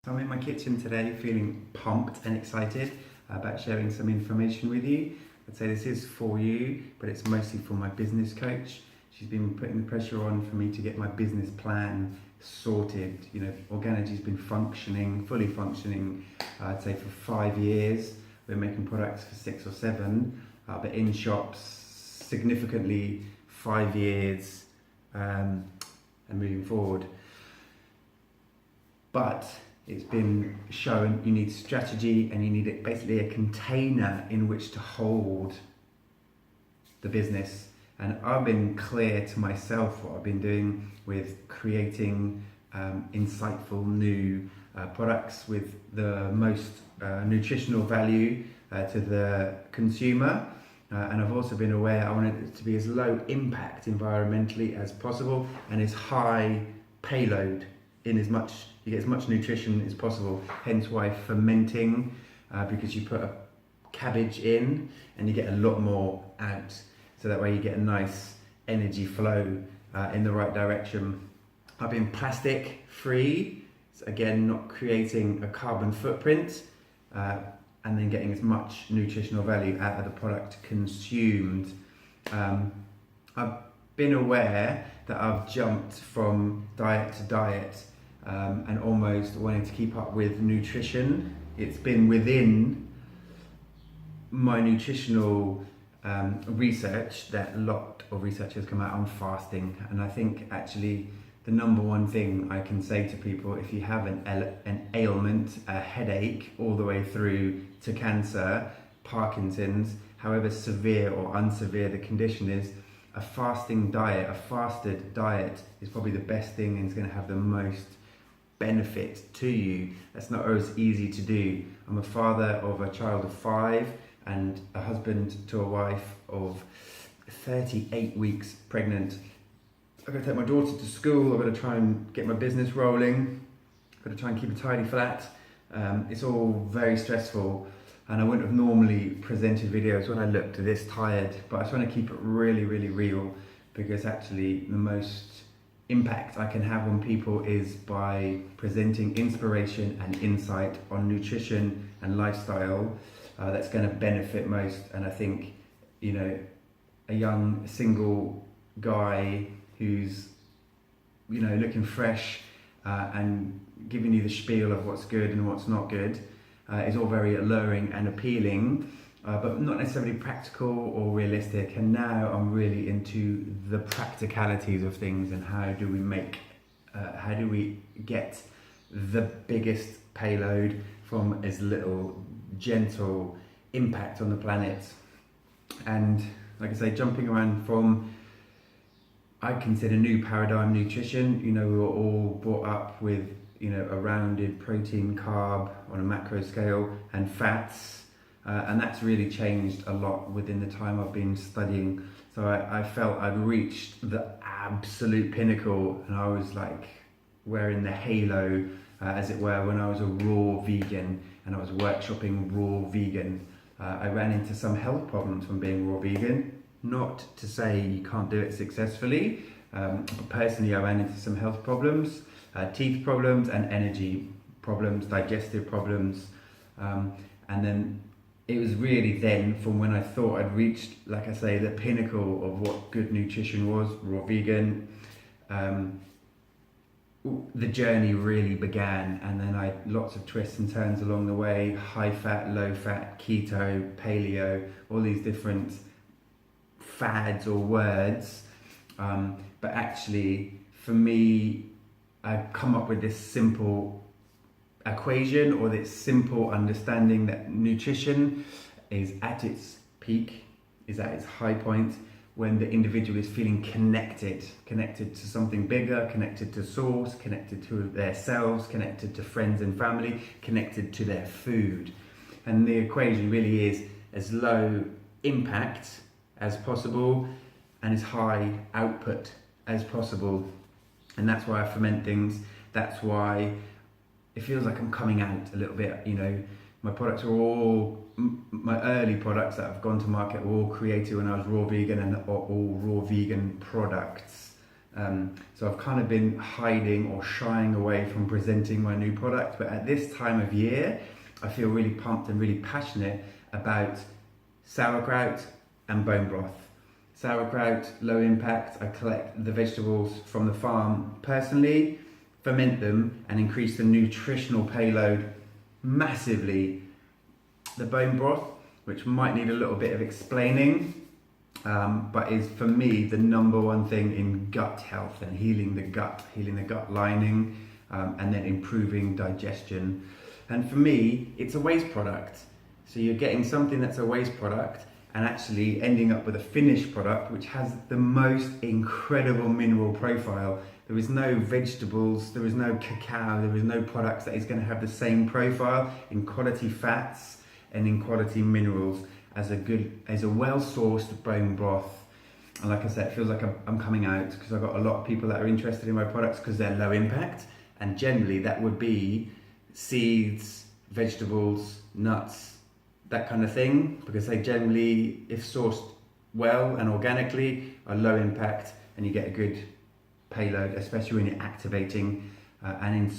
I'm in my kitchen today feeling pumped and excited about sharing some information with you. I'd say this is for you, but it's mostly for my business coach. She's been putting the pressure on for me to get my business plan sorted. You know, Organergy's been functioning, fully functioning, I'd say for 5 years. We're making products for 6 or 7, but in shops significantly 5 years and moving forward. But it's been shown you need strategy and you need basically a container in which to hold the business. And I've been clear to myself what I've been doing with creating insightful new products with the most nutritional value to the consumer. And I've also been aware I want it to be as low impact environmentally as possible and as high payload in as much, you get as much nutrition as possible. Hence why fermenting, because you put a cabbage in and you get a lot more out. So that way you get a nice energy flow in the right direction. I've been plastic free, so again, not creating a carbon footprint, and then getting as much nutritional value out of the product consumed. I've been aware that I've jumped from diet to diet and almost wanting to keep up with nutrition. It's been within my nutritional research that a lot of research has come out on fasting, and I think actually the number one thing I can say to people, if you have an ailment, a headache, all the way through to cancer, Parkinson's, however severe or unsevere the condition is, a fasting diet, a fasted diet is probably the best thing and is going to have the most benefit to you. That's not always easy to do. I'm a father of a child of 5 and a husband to a wife of 38 weeks pregnant. I've got to take my daughter to school, I've got to try and get my business rolling, I've got to try and keep a tidy flat. It's all very stressful, and I wouldn't have normally presented videos when I looked this tired, but I just want to keep it really, really real, because actually the most impact I can have on people is by presenting inspiration and insight on nutrition and lifestyle that's going to benefit most. And I think, you know, a young single guy who's, you know, looking fresh and giving you the spiel of what's good and what's not good is all very alluring and appealing, but not necessarily practical or realistic. And now I'm really into the practicalities of things and how do we get the biggest payload from as little gentle impact on the planet. And like I say, jumping around from, I consider new paradigm nutrition. You know, we were all brought up with, you know, a rounded protein, carb on a macro scale and fats, and that's really changed a lot within the time I've been studying. So I felt I'd reached the absolute pinnacle, and I was like wearing the halo, as it were, when I was a raw vegan and I was workshopping raw vegan. I ran into some health problems from being raw vegan. Not to say you can't do it successfully, but personally I ran into some health problems, teeth problems and energy problems, digestive problems, and then it was really then from when I thought I'd reached, like I say, the pinnacle of what good nutrition was, raw vegan, the journey really began. And then I lots of twists and turns along the way, high fat, low fat, keto, paleo, all these different fads or words, but actually for me I've come up with this simple equation or this simple understanding that nutrition is at its peak, is at its high point when the individual is feeling connected to something bigger, connected to source, connected to themselves, connected to friends and family, connected to their food. And the equation really is as low impact as possible and as high output as possible. And that's why I ferment things. That's why it feels like I'm coming out a little bit. You know, my products are all, my early products that have gone to market were all created when I was raw vegan and are all raw vegan products. So I've kind of been hiding or shying away from presenting my new product, but at this time of year, I feel really pumped and really passionate about sauerkraut and bone broth. Sauerkraut, low impact. I collect the vegetables from the farm personally, ferment them and increase the nutritional payload massively. The bone broth, which might need a little bit of explaining, but is for me the number one thing in gut health and healing the gut lining, and then improving digestion. And for me, it's a waste product. So you're getting something that's a waste product and actually ending up with a finished product which has the most incredible mineral profile. There is no vegetables, there is no cacao, there is no products that is going to have the same profile in quality fats and in quality minerals as a well-sourced bone broth. And like I said, it feels like I'm coming out because I've got a lot of people that are interested in my products because they're low impact, and generally that would be seeds, vegetables, nuts, that kind of thing, because they generally, if sourced well and organically, are low impact and you get a good payload, especially when you're activating and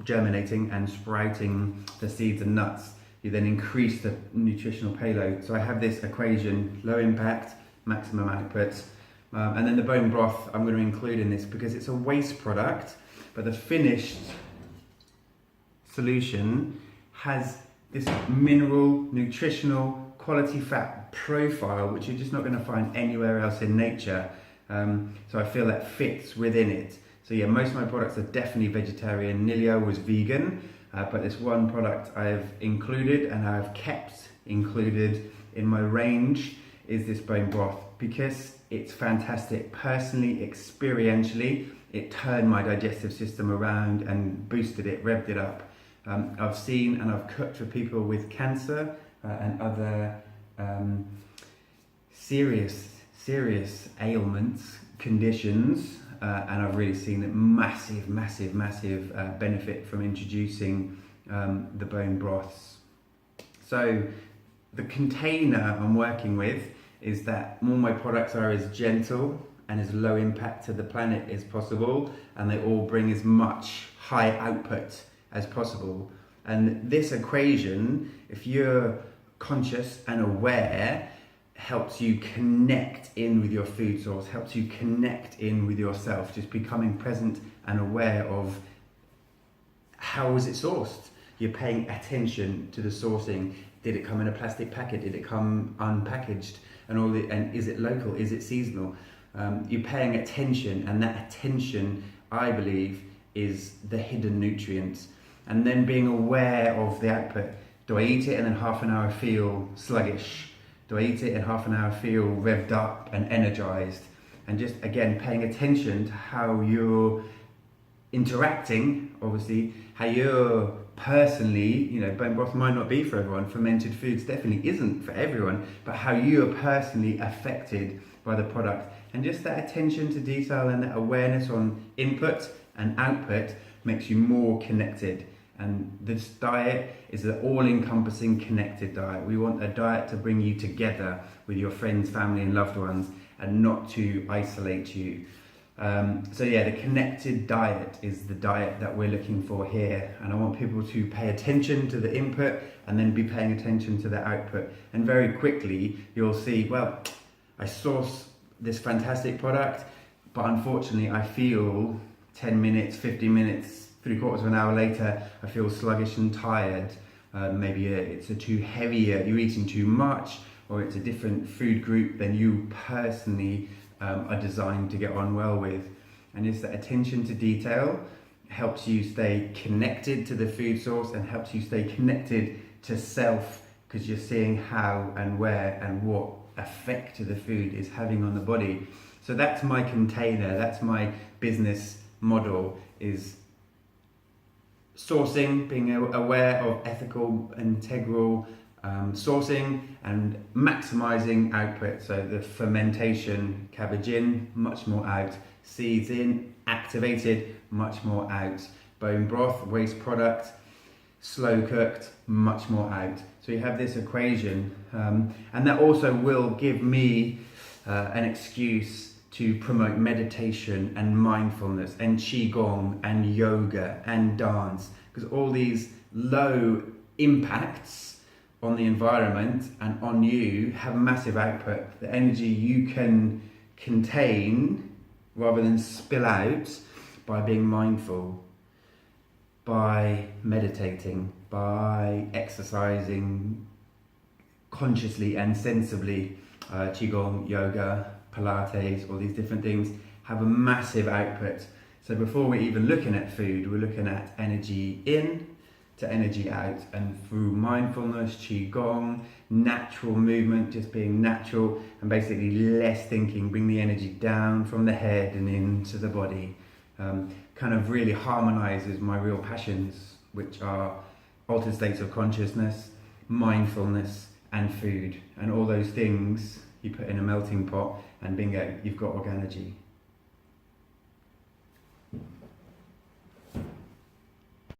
germinating and sprouting the seeds and nuts. You then increase the nutritional payload. So I have this equation: low impact, maximum output. And then the bone broth I'm going to include in this because it's a waste product, but the finished solution has this mineral, nutritional, quality fat profile, which you're just not going to find anywhere else in nature. So I feel that fits within it. So yeah, most of my products are definitely vegetarian. Nilio was vegan, but this one product I've included and I've kept included in my range is this bone broth because it's fantastic. Personally, experientially, it turned my digestive system around and boosted it, revved it up. I've seen and I've cooked for people with cancer and other serious ailments, conditions, and I've really seen a massive benefit from introducing the bone broths. So the container I'm working with is that all my products are as gentle and as low impact to the planet as possible, and they all bring as much high output as possible. And this equation, if you're conscious and aware, helps you connect in with your food source, helps you connect in with yourself, just becoming present and aware of how is it sourced. You're paying attention to the sourcing. Did it come in a plastic packet? Did it come unpackaged? And is it local? Is it seasonal? You're paying attention, and that attention, I believe, is the hidden nutrients. And then being aware of the output. Do I eat it and then half an hour feel sluggish? Do I eat it and half an hour feel revved up and energized? And just again, paying attention to how you're interacting, obviously, how you're personally, bone broth might not be for everyone, fermented foods definitely isn't for everyone, but how you are personally affected by the product. And just that attention to detail and that awareness on input and output makes you more connected. And this diet is an all-encompassing connected diet. We want a diet to bring you together with your friends, family and loved ones, and not to isolate you. So yeah, the connected diet is the diet that we're looking for here. And I want people to pay attention to the input and then be paying attention to the output. And very quickly, you'll see, well, I source this fantastic product, but unfortunately I feel 10 minutes, 15 minutes, 3/4 of an hour later, I feel sluggish and tired. Maybe it's too heavy, you're eating too much, or it's a different food group than you personally are designed to get on well with. And just that attention to detail helps you stay connected to the food source and helps you stay connected to self, because you're seeing how and where and what effect the food is having on the body. So that's my container, that's my business model, is sourcing, being aware of ethical, integral sourcing, and maximizing output. So the fermentation, cabbage in, much more out. Seeds in, activated, much more out. Bone broth, waste product, slow cooked, much more out. So you have this equation, and that also will give me an excuse to promote meditation and mindfulness and qigong and yoga and dance, because all these low impacts on the environment and on you have massive output. The energy you can contain rather than spill out by being mindful, by meditating, by exercising consciously and sensibly, qigong, yoga, pilates, all these different things have a massive output. So before we're even looking at food, we're looking at energy in to energy out, and through mindfulness, qigong, natural movement, just being natural, and basically less thinking, bring the energy down from the head and into the body, kind of really harmonizes my real passions, which are altered states of consciousness, mindfulness, and food. And all those things you put in a melting pot, and bingo, you've got Organergy.